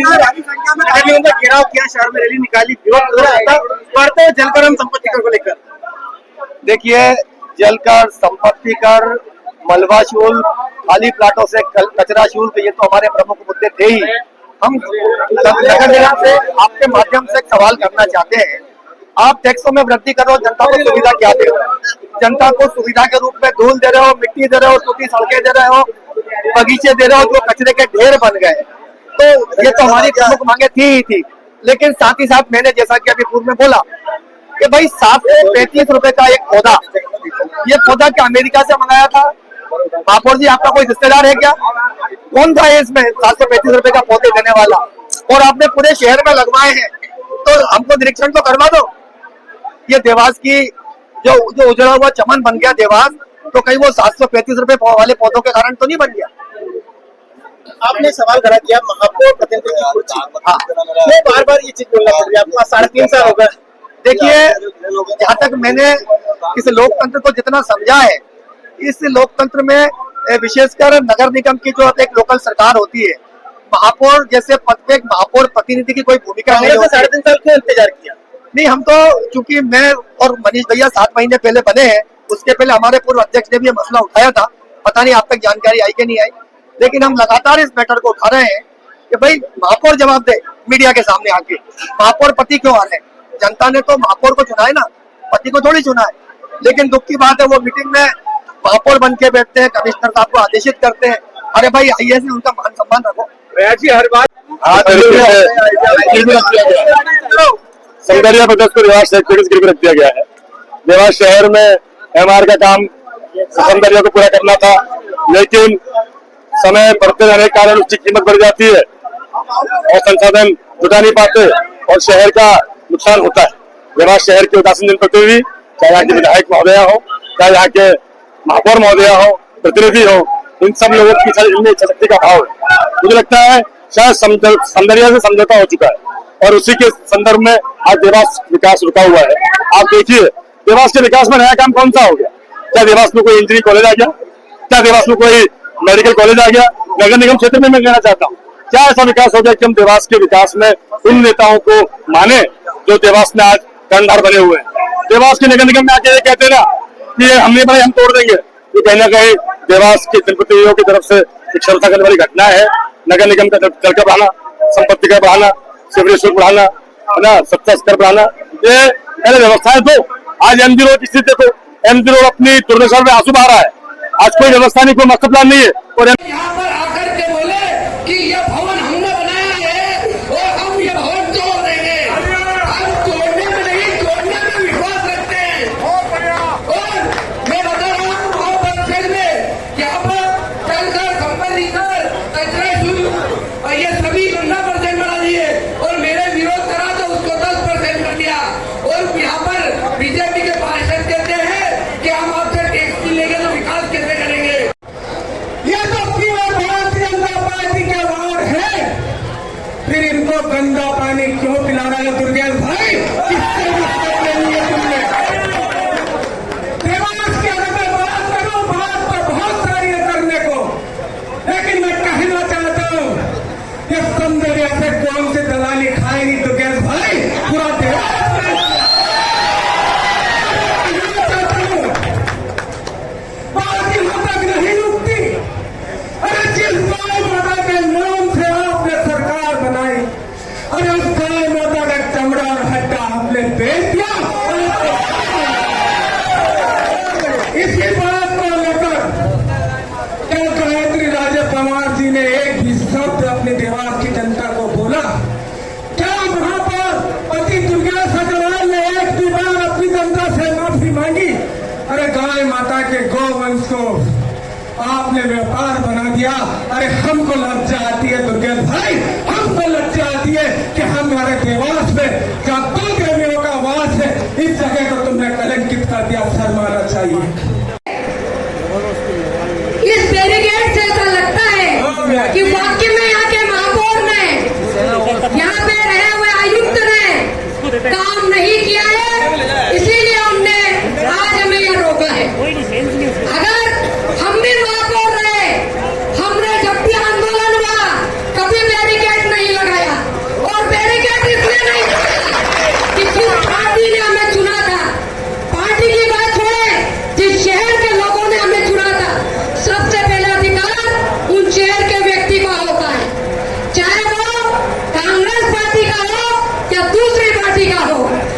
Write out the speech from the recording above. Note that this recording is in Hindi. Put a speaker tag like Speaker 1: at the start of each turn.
Speaker 1: घेराव किया, शहर में रैली निकाली, विरोध हो रहा था बढ़ते जलकर हम संपत्ति कर को लेकर।
Speaker 2: देखिए, जलकर, संपत्ति कर, मलबा शुल्क, खाली प्लाटों से कचरा शुल्क, ये तो हमारे प्रमुख मुद्दे थे ही। हम नगर निगम से आपके माध्यम से एक सवाल करना चाहते हैं, आप टैक्सों में वृद्धि करो, जनता को सुविधा क्या दे रहे हो? जनता को सुविधा के रूप में धूल दे रहे हो, मिट्टी दे रहे हो, टूटी सड़कें दे रहे हो, बगीचे दे रहे हो जो कचरे के ढेर बन गए। तो ये तो हमारी प्रमुख मांगे थी ही थी। लेकिन साथ ही साथ मैंने जैसा कि अभी पूर्व में बोला कि भाई 735 रुपए का एक पौधा, ये पौधा क्या अमेरिका से मंगाया था? महापौर जी, आपका कोई रिश्तेदार है क्या? कौन था इसमें 735 रुपए का पौधे देने वाला? और आपने पूरे शहर में लगवाए हैं, तो हमको निरीक्षण तो करवा दो। ये देवास की जो उजड़ा हुआ चमन बन गया देवास, तो कहीं वो 735 रुपए वाले पौधों के कारण तो नहीं बन गया?
Speaker 1: आपने सवाल खड़ा किया महापौर प्रतिनिधि की कुर्सी, तो बार बार ये चीज बोलना पड़ रही है, आपको 3.5 साल हो गए।
Speaker 2: देखिए, जहाँ तक मैंने इस लोकतंत्र को जितना समझा है, इस लोकतंत्र में विशेषकर नगर निगम की जो एक लोकल सरकार होती है, महापौर जैसे पद पे एक महापौर प्रतिनिधि की कोई भूमिका नहीं होती।
Speaker 1: 3.5 साल क्यों इंतजार किया?
Speaker 2: नहीं, हम तो चूंकि मैं और मनीष भैया 7 महीने पहले बने हैं, उसके पहले हमारे पूर्व अध्यक्ष ने भी ये मसला उठाया था। पता नहीं आप तक जानकारी आई कि नहीं आई, लेकिन हम लगातार इस मैटर को उठा रहे हैं कि भाई महापौर जवाब दे मीडिया के सामने आके। महापौर पति क्यों आ रहे हैं? जनता ने तो महापौर को चुना है ना, पति को थोड़ी चुना है। लेकिन दुख की बात है, वो मीटिंग में महापौर बन के बैठते हैं, कमिश्नर साहब को आदेशित करते हैं। अरे भाई, आइए से उनका मान सम्मान रखो।
Speaker 1: जी हर बात
Speaker 3: सौंदर्य प्रदेश को देवास शहर गिर रख दिया गया है। देवास शहर में एमआर का काम सौंदर्य को पूरा करना था, लेकिन समय बढ़ते रहने के कारण उसकी कीमत बढ़ जाती है और संसाधन जुटा नहीं पाते और शहर का नुकसान होता है। देवास शहर के उदासीन जनप्रतिनिधि, चाहे यहाँ के विधायक महोदया हो, चाहे यहाँ के महापौर महोदया हो, प्रतिनिधि हो, इन सब लोगों की इनमें इच्छा शक्ति का भाव है। मुझे लगता है शायद सौंदर्य से समझौता हो चुका है और उसी के संदर्भ में आज देवास विकास रुका हुआ है। आप देखिए, देवास के विकास में नया काम कौन सा हो गया? क्या देवास में कोई इंजीनियरिंग कॉलेज आ गया? क्या देवास में कोई मेडिकल कॉलेज आ गया? नगर निगम क्षेत्र में मैं कहना चाहता हूँ, क्या ऐसा विकास हो गया कि हम देवास के विकास में उन नेताओं को माने जो देवास में आज कर्णधार बने हुए हैं? देवास के नगर निगम में आके ये कहते हैं ना कि हमने बनाई, हम तोड़ देंगे। ये कहीं ना कहीं देवास के जनप्रतिनिधियों की तरफ से एक शर्मता करने वाली घटना है। नगर निगम का जल का बढ़ाना, संपत्ति का बढ़ाना, सीवरेज शुल्क बढ़ाना, है ना, सत्ता स्तर बढ़ाना, ये पहले व्यवस्थाएं तो आज एमजी रोड की स्थिति देखो, एमजी रोड अपनी दुर्दशा में आंसू बहा रहा है। आज कोई व्यवस्था नहीं, कोई मास्टर प्लान नहीं है। और
Speaker 4: यहाँ पर आकर के बोले कि ये भवन हमने बनाया है और हम ये भवन तोड़ देंगे। हम तोड़ने में नहीं, तोड़ने में विश्वास रखते हैं। और मैं बता रहा हूँ महापरिषद में कि अब चलकर संपत्ति कर, कचरा शुल्क और ये सभी 15% बढ़ा दिए और मेरे विरोध करा तो उसको 10% कर दिया। और यहाँ पर बीजेपी के पार्षद कहते हैं कि हम आपसे टैक्स लेंगे तो विकास कैसे करेंगे? ये तो भारतीय जनता पार्टी के वार्ड है, फिर इनको गंदा पानी क्यों पिला रहा है दुर्गेश भाई? किससे रिश्वत लेनी है तुमने? देवास की अगर मैं बात करूं, बात तो बहुत सारी है करने को, लेकिन मैं कहना चाहता हूं कि सौंदर्य से कौन से दलाली खाएगी दुर्गेश भाई? पूरा देवास गौवंश को आपने व्यापार बना दिया। अरे हमको लज्जा आती है दुर्गेश भाई, हमको लज्जा आती है कि हमारे देवास में जहाँ 2 देवियों का वास है, इस जगह को तुमने कलंकित कर दिया। शर्माना चाहिए।
Speaker 5: इस बैरिकेड से ऐसा लगता है कि वाकई में यहाँ के महापौर ने, यहाँ पे रहे हुए आयुक्त ने काम नहीं किया है, इसीलिए हमने आज हमें यह रोका है। अगर हम भी महापौर रहे, हमने जब भी आंदोलन हुआ कभी बैरिकेड नहीं लगाया। दूसरी पार्टी का हो।